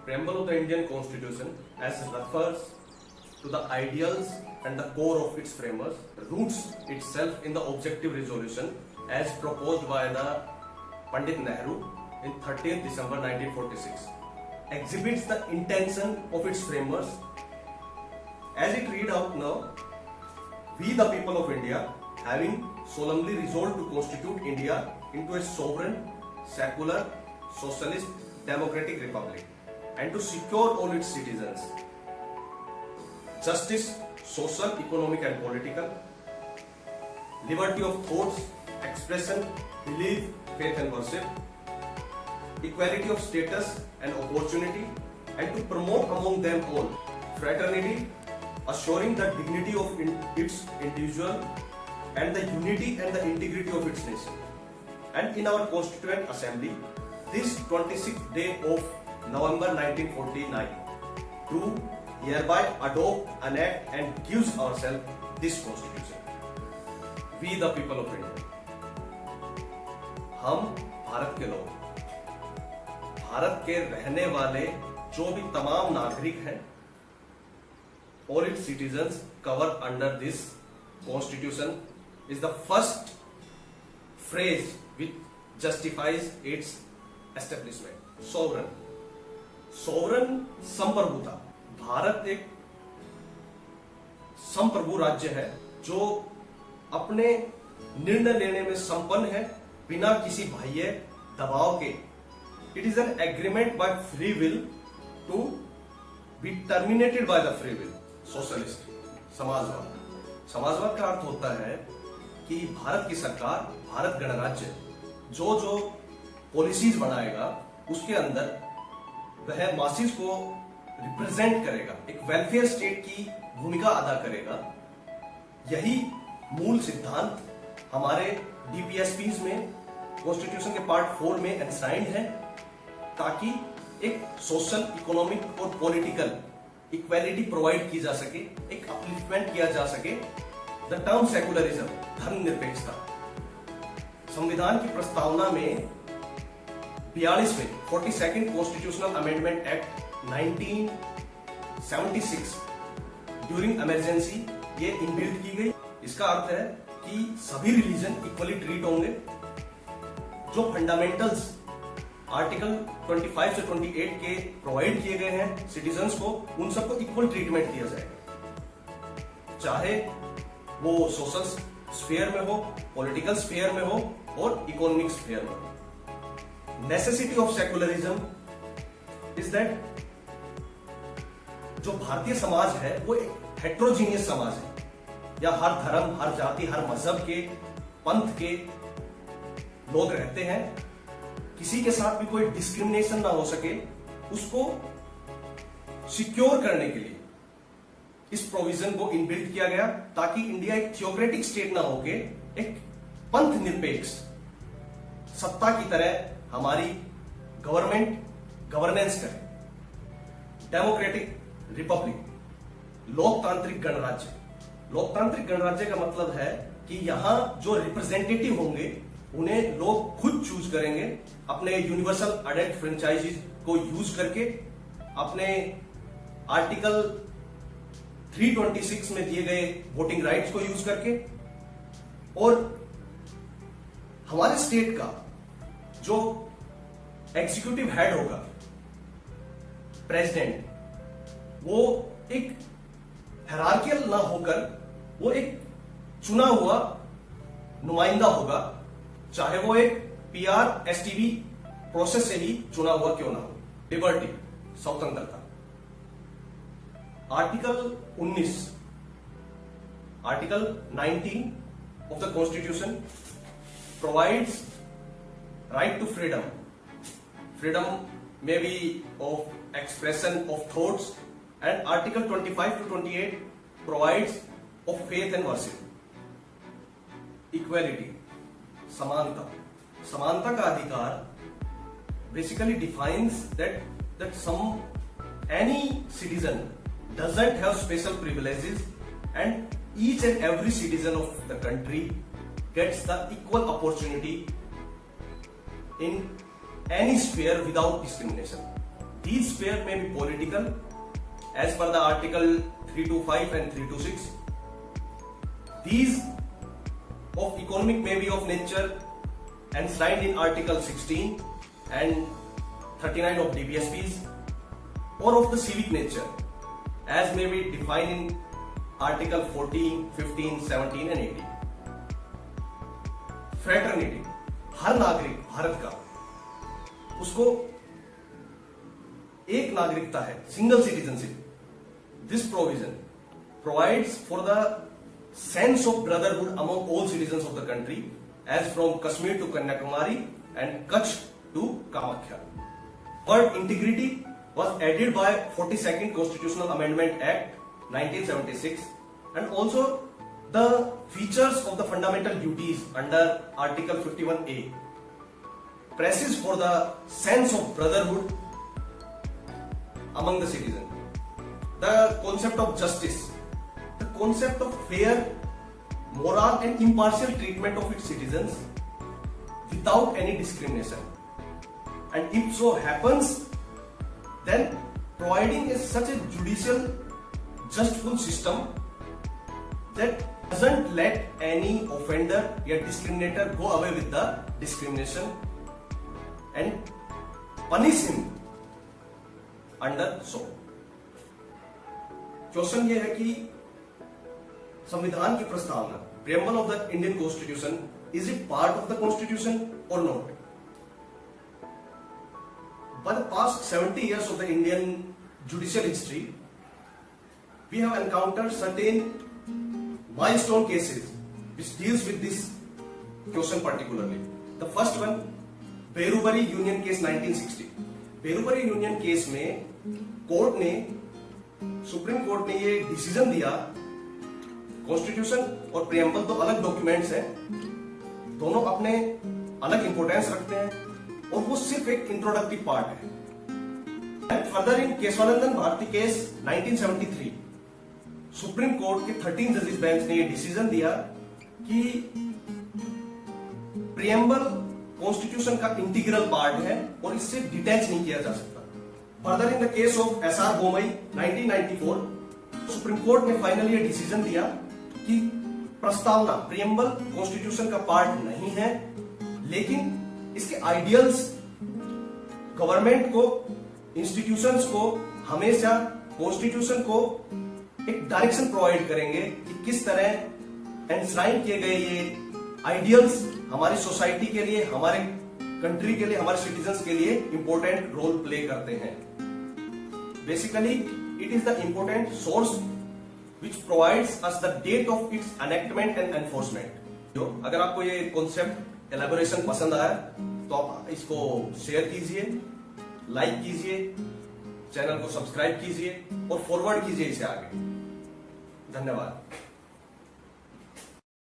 Preamble of the Indian Constitution, as refers to the ideals and the core of its framers, roots itself in the objective resolution as proposed by the Pandit Nehru in 13th December 1946, exhibits the intention of its framers. As it read out now, we the people of India, having solemnly resolved to constitute India into a sovereign, secular, socialist, democratic republic, and to secure all its citizens justice, social, economic and political, liberty of thoughts, expression, belief, faith and worship, equality of status and opportunity, and to promote among them all fraternity, assuring the dignity of its individual and the unity and the integrity of its nation. And in our Constituent Assembly, this 26th day of November 1949, do hereby adopt, enact and gives ourselves this Constitution. We the people of India. हम भारत के लोग, भारत के रहने वाले जो भी तमाम नागरिक हैं, all its citizens covered under this Constitution is the first phrase which justifies its establishment. Sovereign, sovereign संप्रभुता. भारत एक संप्रभु राज्य है जो अपने निर्णय लेने में संपन्न है बिना किसी बाह्य दबाव के. It is an agreement by free will to be terminated by the free will. Socialist, समाजवाद. समाजवाद का अर्थ होता है कि भारत की सरकार, भारत गणराज्य जो जो पॉलिसीज बनाएगा उसके अंदर वह मासिस को रिप्रेजेंट करेगा, एक वेलफेयर स्टेट की भूमिका अदा करेगा. यही मूल सिद्धांत हमारे डीपीएसपीज में कॉन्स्टिट्यूशन के पार्ट 4 में एनसाइंड है, ताकि एक सोशल, इकोनॉमिक और पॉलिटिकल इक्वालिटी प्रोवाइड की जा सके, एक अपलिफ्टमेंट किया जा सके. द टर्म सेकुलरिज्म, धर्मनिरपेक्षता, संविधान की प्रस्तावना में 42वें 42nd constitutional amendment act 1976 during emergency ये इनबिल्ट की गई. इसका अर्थ है कि सभी रिलीजन इक्वली ट्रीट होंगे. जो फंडामेंटल्स आर्टिकल 25 से 28 के प्रोवाइड किए गए हैं सिटीजन्स को, उन सबको इक्वल ट्रीटमेंट दिया जाएगा, चाहे वो सोशल स्फीयर में हो, पॉलिटिकल स्फीयर में हो और इकोनॉमिक स्फीयर में हो. Necessity of secularism is that जो भारतीय समाज है वो एक हेट्रोजीनियस समाज है, या हर धर्म, हर जाति, हर मजहब के, पंथ के लोग रहते हैं. किसी के साथ भी कोई डिस्क्रिमिनेशन ना हो सके, उसको सिक्योर करने के लिए इस प्रोविजन को इनबिल्ट किया गया, ताकि इंडिया एक थियोक्रेटिक स्टेट ना होके एक पंथ निरपेक्ष सत्ता की तरह हमारी गवर्नमेंट गवर्नेंस करे. डेमोक्रेटिक रिपब्लिक, लोकतांत्रिक गणराज्य. लोकतांत्रिक गणराज्य का मतलब है कि यहां जो रिप्रेजेंटेटिव होंगे उन्हें लोग खुद चूज करेंगे, अपने यूनिवर्सल अडल्ट फ्रेंचाइजीज को यूज करके, अपने आर्टिकल 326 में दिए गए वोटिंग राइट्स को यूज करके. और हमारे स्टेट का जो एग्जीक्यूटिव हेड होगा, प्रेसिडेंट, वो एक हायरार्कियल ना होकर वो एक चुना हुआ नुमाइंदा होगा, चाहे वो एक पीआर एसटीवी प्रोसेस से ही चुना हुआ क्यों ना हो. लिबर्टी, स्वतंत्रता. Article 19, article 19 of the Constitution provides right to freedom. Freedom may be of expression of thoughts, and Article 25 to 28 provides of faith and worship. Equality, समानता. समानता का अधिकार basically defines that any citizen doesn't have special privileges, and each and every citizen of the country gets the equal opportunity in any sphere without discrimination. These sphere may be political as per the article 325 and 326. These of economic may be of nature enshrined in article 16 and 39 of DBSPs, or of the civic nature as may be defined in article 14, 15, 17 and 18. Fraternity, हर नागरिक भारत का उसको एक नागरिकता है, single citizenship. This provision provides for the sense of brotherhood among all citizens of the country, as from Kashmir to Kanyakumari and Kutch to Kamakhya. Word integrity was added by 42nd Constitutional Amendment Act 1976, and also the features of the fundamental duties under Article 51A presses for the sense of brotherhood among the citizens. The concept of justice, the concept of fair, moral and impartial treatment of its citizens without any discrimination, and if so happens, then providing such a judicial justful system that doesn't let any offender or discriminator go away with the discrimination and punish him under so. Question ये है कि संविधान की प्रस्तावना, preamble of the Indian Constitution, is it part of the Constitution or not? By the past 70 years of the Indian judicial history, we have encountered certain milestone cases which deals with this question particularly. The first one, Berubari Union Case 1960. Berubari Union Case में court ने, supreme court ने ये decision दिया, constitution और preamble तो अलग documents हैं, दोनों अपने अलग इंपोर्टेंस रखते हैं और वो सिर्फ एक इंट्रोडक्टिव पार्ट है. Further in Kesavananda Bharati case 1973, supreme court के 13 जजेस बेंच ने ये डिसीजन दिया कि प्रियम्बल कॉन्स्टिट्यूशन का इंटीग्रल पार्ट है और इससे डिटैच नहीं किया जा सकता. Further in the case of SR Bommai 1994, supreme court ने फाइनली ये डिसीजन दिया कि प्रस्तावना, प्रियम्बल कॉन्स्टिट्यूशन का पार्ट नहीं है, लेकिन इसके आइडियल्स गवर्नमेंट को, इंस्टीट्यूशंस को हमेशा कॉन्स्टिट्यूशन को एक डायरेक्शन प्रोवाइड करेंगे कि किस तरह एनश्राइन किए गए ये आइडियल्स हमारी सोसाइटी के लिए, हमारे कंट्री के लिए, हमारे सिटीजन्स के लिए इंपॉर्टेंट रोल प्ले करते हैं. Basically it is the important source which provides us the date of its enactment and enforcement. अगर आपको ये कॉन्सेप्ट एलैबोरेशन पसंद आया तो आप इसको शेयर कीजिए, लाइक कीजिए, चैनल को सब्सक्राइब कीजिए और फॉरवर्ड कीजिए इसे आगे. धन्यवाद.